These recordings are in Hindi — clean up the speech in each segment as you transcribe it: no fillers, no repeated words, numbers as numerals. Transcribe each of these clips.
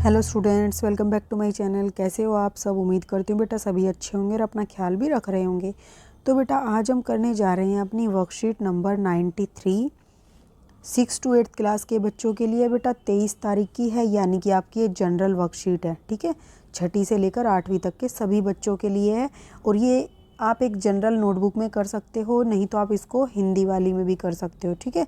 Hello students, welcome back to my channel. कैसे हो आप सब? उम्मीद करती हूँ बेटा सभी अच्छे होंगे और अपना ख्याल भी रख रहे होंगे। तो बेटा आज हम करने जा रहे हैं अपनी वर्कशीट नंबर 93 6 to 8 क्लास के बच्चों के लिए। बेटा 23 तारीख की है, यानी कि आपकी ये जनरल वर्कशीट है। ठीक है, छठी से लेकर 8वीं तक के सभी बच्चों के लिए है। और ये आप एक जनरल नोटबुक में कर सकते हो, नहीं तो आप इसको हिंदी वाली में भी कर सकते हो। ठीक है,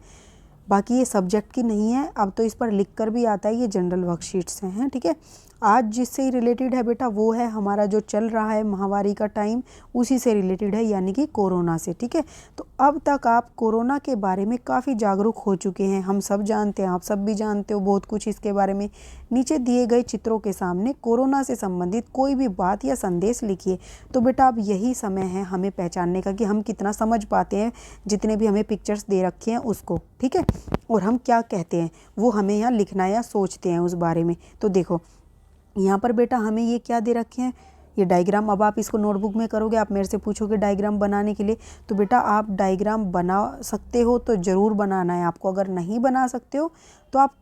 बाकी ये सब्जेक्ट की नहीं है, अब तो इस पर लिख कर भी आता है, ये जनरल वर्कशीट्स हैं। ठीक है, आज जिससे रिलेटेड है बेटा वो है हमारा जो चल रहा है महामारी का टाइम, उसी से रिलेटेड है, यानी कि कोरोना से। ठीक है, तो अब तक आप कोरोना के बारे में काफ़ी जागरूक हो चुके हैं, हम सब जानते हैं, आप सब भी जानते हो बहुत कुछ इसके बारे में। नीचे दिए गए चित्रों के सामने कोरोना से संबंधित कोई भी बात या संदेश लिखिए। तो बेटा अब यही समय है हमें पहचानने का कि हम कितना समझ पाते हैं जितने भी हमें पिक्चर्स दे रखे हैं उसको। ठीक है, और हम क्या कहते हैं वो हमें यहाँ लिखना या सोचते हैं उस बारे में। तो देखो यहाँ पर बेटा हमें ये क्या दे रखे हैं, ये डायग्राम। अब आप इसको नोटबुक में करोगे, आप मेरे से पूछोगे डायग्राम बनाने के लिए, तो बेटा आप डायग्राम बना सकते हो तो ज़रूर बनाना है आपको। अगर नहीं बना सकते हो तो आप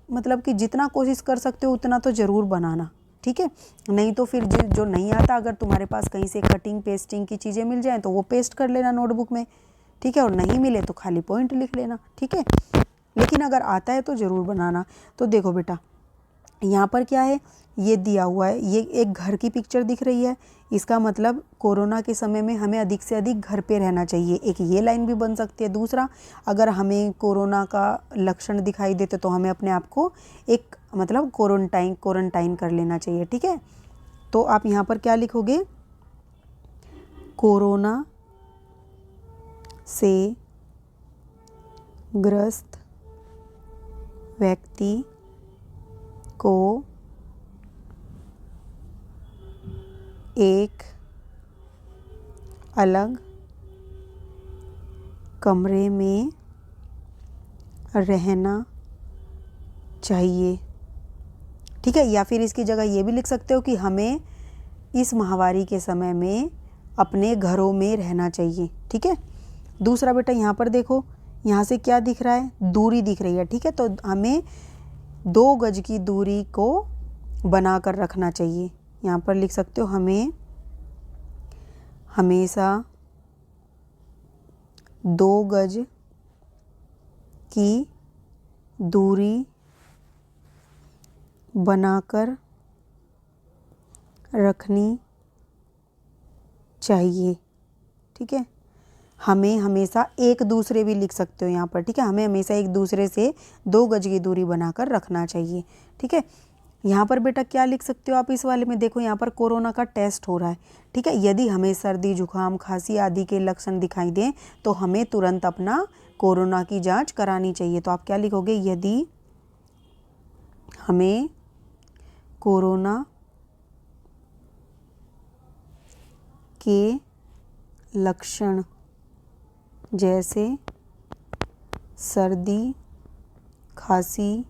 मतलब कि जितना कोशिश कर सकते हो उतना तो ज़रूर बनाना। ठीक है, नहीं तो फिर जो नहीं आता, अगर तुम्हारे पास कहीं से कटिंग पेस्टिंग की चीज़ें मिल जाएँ तो वो पेस्ट कर लेना नोटबुक में। ठीक है, और नहीं मिले तो खाली पॉइंट लिख लेना। ठीक है, लेकिन अगर आता है तो ज़रूर बनाना। तो देखो बेटा यहाँ पर क्या है, ये दिया हुआ है, ये एक घर की पिक्चर दिख रही है। इसका मतलब कोरोना के समय में हमें अधिक से अधिक घर पे रहना चाहिए। एक ये लाइन भी बन सकती है। दूसरा, अगर हमें कोरोना का लक्षण दिखाई देते तो हमें अपने आप को एक मतलब क्वारंटाइन कर लेना चाहिए। ठीक है, तो आप यहाँ पर क्या लिखोगे, कोरोना से ग्रस्त व्यक्ति को एक अलग कमरे में रहना चाहिए। ठीक है, या फिर इसकी जगह ये भी लिख सकते हो कि हमें इस महामारी के समय में अपने घरों में रहना चाहिए। ठीक है, दूसरा बेटा यहाँ पर देखो, यहाँ से क्या दिख रहा है, दूरी दिख रही है। ठीक है, तो हमें 2 गज की दूरी को बना कर रखना चाहिए। यहाँ पर लिख सकते हो, हमें हमेशा 2 गज की दूरी बनाकर रखनी चाहिए। ठीक है, हमें हमेशा एक दूसरे भी लिख सकते हो यहाँ पर। ठीक है, हमें हमेशा एक दूसरे से 2 गज की दूरी बनाकर रखना चाहिए। ठीक है, यहाँ पर बेटा क्या लिख सकते हो आप इस वाले में, देखो यहाँ पर कोरोना का टेस्ट हो रहा है। ठीक है, यदि हमें सर्दी जुकाम खांसी आदि के लक्षण दिखाई दें तो हमें तुरंत अपना कोरोना की जांच करानी चाहिए। तो आप क्या लिखोगे, यदि हमें कोरोना के लक्षण जैसे सर्दी खांसी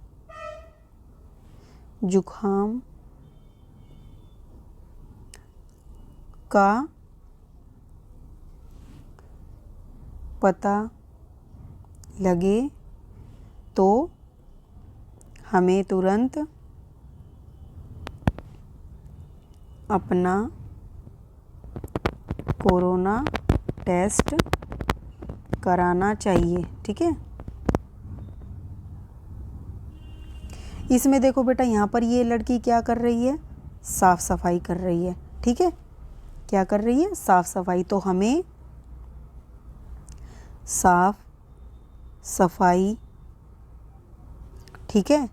जुखाम का पता लगे तो हमें तुरंत अपना कोरोना टेस्ट कराना चाहिए। ठीक है, इसमें देखो बेटा यहाँ पर ये लड़की क्या कर रही है, साफ सफाई कर रही है। ठीक है, क्या कर रही है, साफ सफाई। तो हमें साफ सफाई, ठीक है,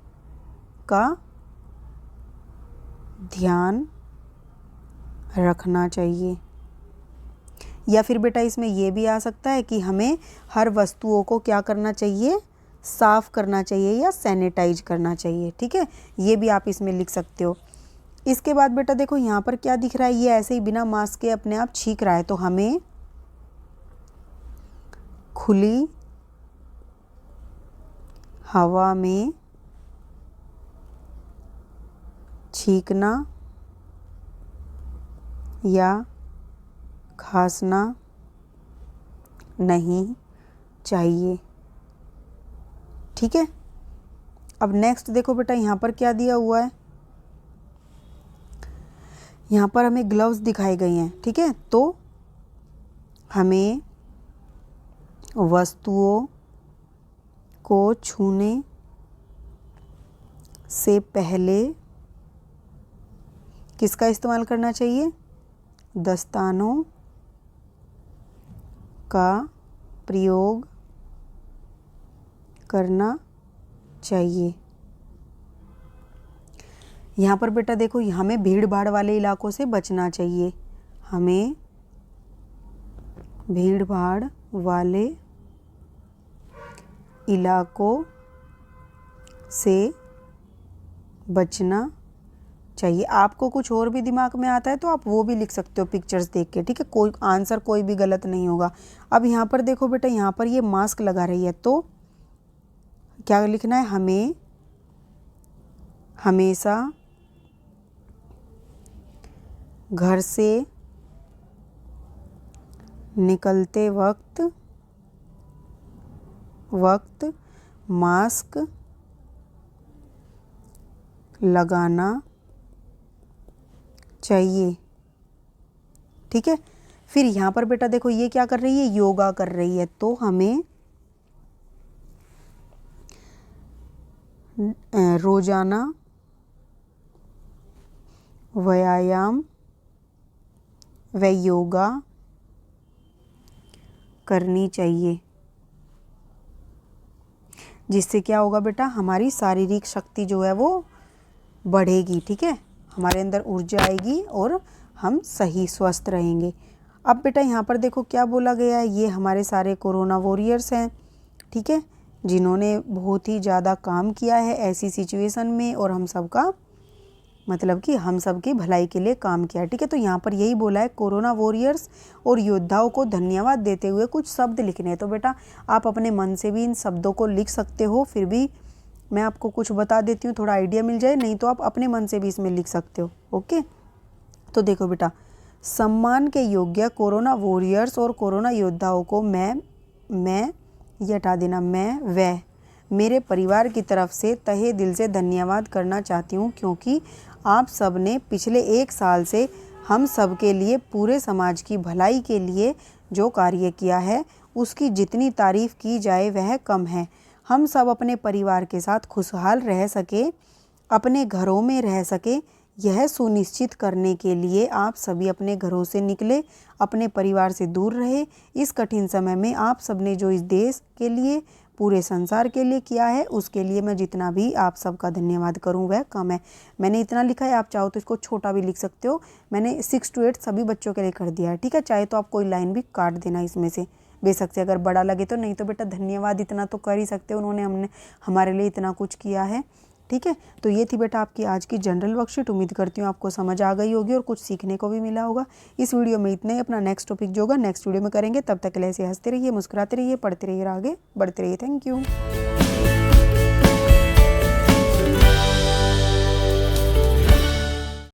का ध्यान रखना चाहिए। या फिर बेटा इसमें यह भी आ सकता है कि हमें हर वस्तुओं को क्या करना चाहिए, साफ करना चाहिए या सैनिटाइज करना चाहिए। ठीक है, ये भी आप इसमें लिख सकते हो। इसके बाद बेटा देखो यहाँ पर क्या दिख रहा है, ये ऐसे ही बिना मास्क के अपने आप छींक रहा है। तो हमें खुली हवा में छींकना या खांसना नहीं चाहिए। ठीक है, अब नेक्स्ट देखो बेटा यहाँ पर क्या दिया हुआ है, यहाँ पर हमें ग्लव्स दिखाए गए हैं, ठीक है। तो हमें वस्तुओं को छूने से पहले किसका इस्तेमाल करना चाहिए? दस्तानों का प्रयोग करना चाहिए। यहाँ पर बेटा देखो, हमें भीड़ भाड़ वाले इलाकों से बचना चाहिए। हमें भीड़ भाड़ वाले इलाकों से बचना चाहिए। आपको कुछ और भी दिमाग में आता है तो आप वो भी लिख सकते हो पिक्चर्स देख के, ठीक है। कोई आंसर कोई भी गलत नहीं होगा। अब यहाँ पर देखो बेटा, यहाँ पर ये मास्क लगा रही है, तो क्या लिखना है? हमें हमेशा घर से निकलते वक्त मास्क लगाना चाहिए, ठीक है। फिर यहाँ पर बेटा देखो, ये क्या कर रही है? योगा कर रही है, तो हमें रोजाना व्यायाम व योगा करनी चाहिए, जिससे क्या होगा बेटा? हमारी शारीरिक शक्ति जो है वो बढ़ेगी, ठीक है। हमारे अंदर ऊर्जा आएगी और हम सही स्वस्थ रहेंगे। अब बेटा यहाँ पर देखो क्या बोला गया है, ये हमारे सारे कोरोना वॉरियर्स हैं, ठीक है, जिन्होंने बहुत ही ज़्यादा काम किया है ऐसी सिचुएशन में, और हम सबका मतलब कि हम सबकी भलाई के लिए काम किया, ठीक है। तो यहाँ पर यही बोला है, कोरोना वॉरियर्स और योद्धाओं को धन्यवाद देते हुए कुछ शब्द लिखने हैं। तो बेटा आप अपने मन से भी इन शब्दों को लिख सकते हो, फिर भी मैं आपको कुछ बता देती हूँ, थोड़ा आइडिया मिल जाए, नहीं तो आप अपने मन से भी इसमें लिख सकते हो, ओके। तो देखो बेटा, सम्मान के योग्य कोरोना वॉरियर्स और कोरोना योद्धाओं को मैं ये हटा देना, मैं वह मेरे परिवार की तरफ से तहे दिल से धन्यवाद करना चाहती हूँ, क्योंकि आप सब ने पिछले 1 साल से हम सब के लिए, पूरे समाज की भलाई के लिए जो कार्य किया है, उसकी जितनी तारीफ़ की जाए वह कम है। हम सब अपने परिवार के साथ खुशहाल रह सके, अपने घरों में रह सके, यह सुनिश्चित करने के लिए आप सभी अपने घरों से निकले, अपने परिवार से दूर रहे। इस कठिन समय में आप सब ने जो इस देश के लिए, पूरे संसार के लिए किया है, उसके लिए मैं जितना भी आप सबका धन्यवाद करूं वह कम है। मैंने इतना लिखा है, आप चाहो तो इसको छोटा भी लिख सकते हो। मैंने 6 to 8 सभी बच्चों के लिए कर दिया है, ठीक है। चाहे तो आप कोई लाइन भी काट देना इसमें से, बेशक से अगर बड़ा लगे तो, नहीं तो बेटा धन्यवाद इतना तो कर ही सकते हो, उन्होंने हमारे लिए इतना कुछ किया है, ठीक है। तो ये थी बेटा आपकी आज की जनरल वर्कशीट। उम्मीद करती हूँ आपको समझ आ गई होगी और कुछ सीखने को भी मिला होगा। इस वीडियो में इतना ही। अपना नेक्स्ट टॉपिक जो होगा नेक्स्ट वीडियो में करेंगे। तब तक के लिए ऐसे हंसते रहिए, मुस्कुराते रहिए, पढ़ते रहिए और आगे बढ़ते रहिए। Thank you.